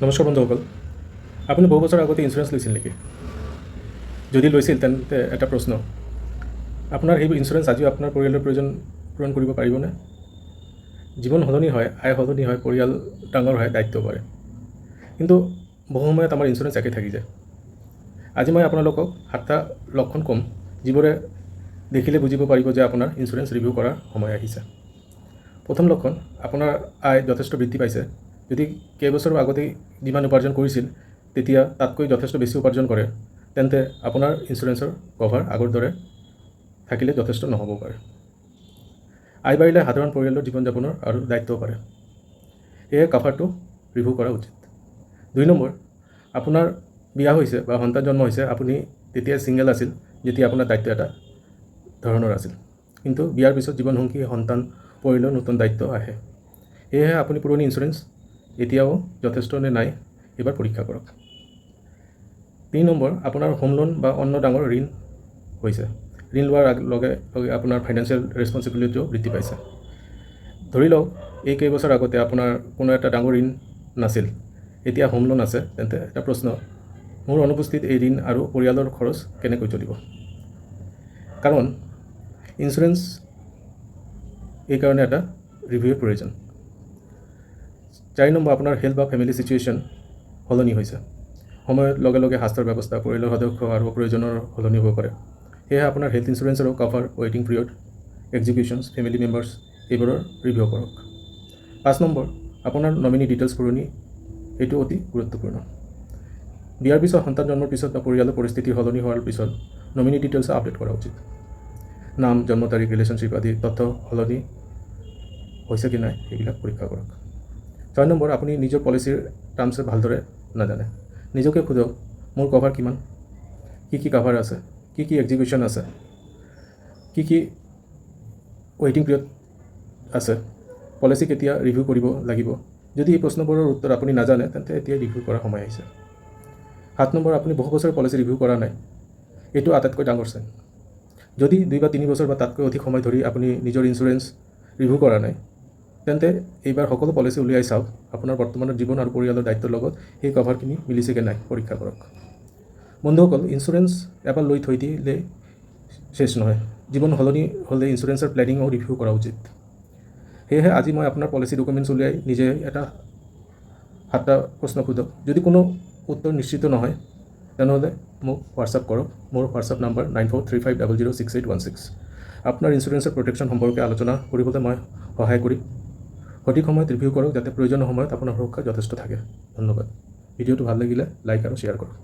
নমস্কাৰ বন্ধুসকল, আপুনি বহু বছৰ আগতে ইঞ্চুৰেঞ্চ লৈছিল নেকি? যদি লৈছিল তেন্তে এটা প্ৰশ্ন, আপোনাৰ সেই ইঞ্চুৰেঞ্চ আজিও আপোনাৰ পৰিয়ালৰ প্ৰয়োজন পূৰণ কৰিব পাৰিবনে? জীৱন সলনি হয়, আয় সলনি হয়, পৰিয়াল ডাঙৰ হয়, দায়িত্ব বাঢ়ে, কিন্তু বহু সময়ত আমাৰ ইঞ্চুৰেঞ্চ একে থাকি যায়। আজি মই আপোনালোকক 7টা লক্ষণ ক'ম যিবোৰে দেখিলে বুজিব পাৰিব যে আপোনাৰ ইঞ্চুৰেঞ্চ ৰিভিউ কৰাৰ সময় আহিছে। প্ৰথম লক্ষণ, আপোনাৰ আয় যথেষ্ট বৃদ্ধি পাইছে। যদি কেইবছৰৰ আগতে যিমান উপাৰ্জন কৰিছিল তেতিয়া তাতকৈ যথেষ্ট বেছি উপাৰ্জন কৰে, তেন্তে আপোনাৰ ইঞ্চুৰেঞ্চৰ কভাৰ আগৰ দৰে থাকিলে যথেষ্ট নহ'ব পাৰে। আয় বাঢ়িলে সাধাৰণ পৰিয়ালৰ জীৱন যাপনৰ আৰু দায়িত্বও বাঢ়ে, সেয়ে কভাৰটো ৰিভিউ কৰা উচিত। 2 নম্বৰ, আপোনাৰ বিয়া হৈছে বা সন্তান জন্ম হৈছে। আপুনি তেতিয়া ছিংগল আছিল যেতিয়া আপোনাৰ দায়িত্ব এটা ধৰণৰ আছিল, কিন্তু বিয়াৰ পিছত জীৱনসংগী, সন্তান, পৰিয়ালৰ নতুন দায়িত্ব আহে। সেয়েহে আপুনি পুৰণি ইঞ্চুৰেঞ্চ এতিয়াও যথেষ্ট নে নাই এবাৰ পৰীক্ষা কৰক। 3 নম্বৰ, আপোনাৰ হোম লোন বা অন্য ডাঙৰ ঋণ হৈছে। ঋণ লোৱাৰ লগে লগে আপোনাৰ ফাইনেন্সিয়েল ৰেছপঞ্চিবিলিটিও বৃদ্ধি পাইছে। ধৰি লওক এই কেইবছৰ আগতে আপোনাৰ কোনো এটা ডাঙৰ ঋণ নাছিল, এতিয়া হোম লোন আছে, তেন্তে এটা প্ৰশ্ন, মোৰ অনুপস্থিত এই ঋণ আৰু পৰিয়ালৰ খৰচ কেনেকৈ চলিব? কাৰণ ইঞ্চুৰেঞ্চ এইকাৰণে এটা ৰিভিউৰ প্ৰয়োজন। 4 নম্বৰ, আপোনাৰ হেল্থ বা ফেমিলি চিটুৱেশ্যন সলনি হৈছে। সময়ৰ লগে লগে স্বাস্থ্যৰ ব্যৱস্থা, পৰিয়ালৰ সদস্য আৰু প্ৰয়োজনৰ সলনি হ'ব পাৰে। সেয়েহে আপোনাৰ হেল্থ ইঞ্চুৰেঞ্চৰো কভাৰ, ৱেইটিং পিৰিয়ড, এক্সিকিউশ্যনছ, ফেমিলি মেম্বাৰ্ছ এইবোৰৰ ৰিভিউ কৰক। 5 নম্বৰ, আপোনাৰ নমিনি ডিটেইলছ পুৰণি, এইটো অতি গুৰুত্বপূৰ্ণ। বিয়াৰ পিছত, সন্তান জন্মৰ পিছত বা পৰিয়ালৰ পৰিস্থিতি সলনি হোৱাৰ পিছত নমিনি ডিটেইলছ আপডেট কৰা উচিত। নাম, জন্ম তাৰিখ, ৰিলেশ্যনশ্বিপ আদি তথ্য সলনি হৈছে কি নাই সেইবিলাক পৰীক্ষা কৰক। 6 নম্বৰ, আপুনি নিজৰ পলিচিৰ টাৰ্মছ ভালদৰে নাজানে। নিজকে সোধক, মোৰ কভাৰ কিমান, কি কভাৰ আছে, কি এক্সিকিউশ্যন আছে, কি ৱেইটিং পিৰিয়ড আছে, পলিচি কেতিয়া ৰিভিউ কৰিব লাগিব। যদি এই প্ৰশ্নবোৰৰ উত্তৰ আপুনি নাজানে তেন্তে এতিয়াই ৰিভিউ কৰাৰ সময় আহিছে। 7 নম্বৰ, আপুনি বহু বছৰ পলিচি ৰিভিউ কৰা নাই। এইটো আটাইতকৈ ডাঙৰ চাইন। যদি 2 বা 3 বছৰ বা তাতকৈ অধিক সময় ধৰি আপুনি নিজৰ ইঞ্চুৰেঞ্চ ৰিভিউ কৰা নাই, তেন্তে এইবাৰ সকলো পলিচি উলিয়াই চাওক। আপোনাৰ বৰ্তমানৰ জীৱন আৰু পৰিয়ালৰ দায়িত্বৰ লগত সেই কভাৰখিনি মিলিছেগে নাই পৰীক্ষা কৰক। বন্ধুসকল, ইঞ্চুৰেঞ্চ এবাৰ লৈ থৈ দিলে শেষ নহয়। জীৱন সলনি হ'লে ইঞ্চুৰেঞ্চৰ প্লেনিঙো ৰিভিউ কৰা উচিত। সেয়েহে আজি মই আপোনাৰ পলিচি ডকুমেণ্টছ উলিয়াই নিজে এটা 7টা প্ৰশ্ন সোধক। যদি কোনো উত্তৰ নিশ্চিত নহয় তেনেহ'লে মোক হোৱাটছআপ কৰক। মোৰ হোৱাটছআপ নম্বৰ 9435006816। আপোনাৰ ইঞ্চুৰেঞ্চৰ প্ৰটেকশ্যন সম্পৰ্কে আলোচনা কৰিবলৈ মই সহায় কৰিম। সঠিক সময়ত ৰিভিউ কৰক যাতে প্ৰয়োজনীয় সময়ত আপোনাৰ সুৰক্ষা যথেষ্ট থাকে। ধন্যবাদ। ভিডিঅ'টো ভাল লাগিলে লাইক আৰু শ্বেয়াৰ কৰক।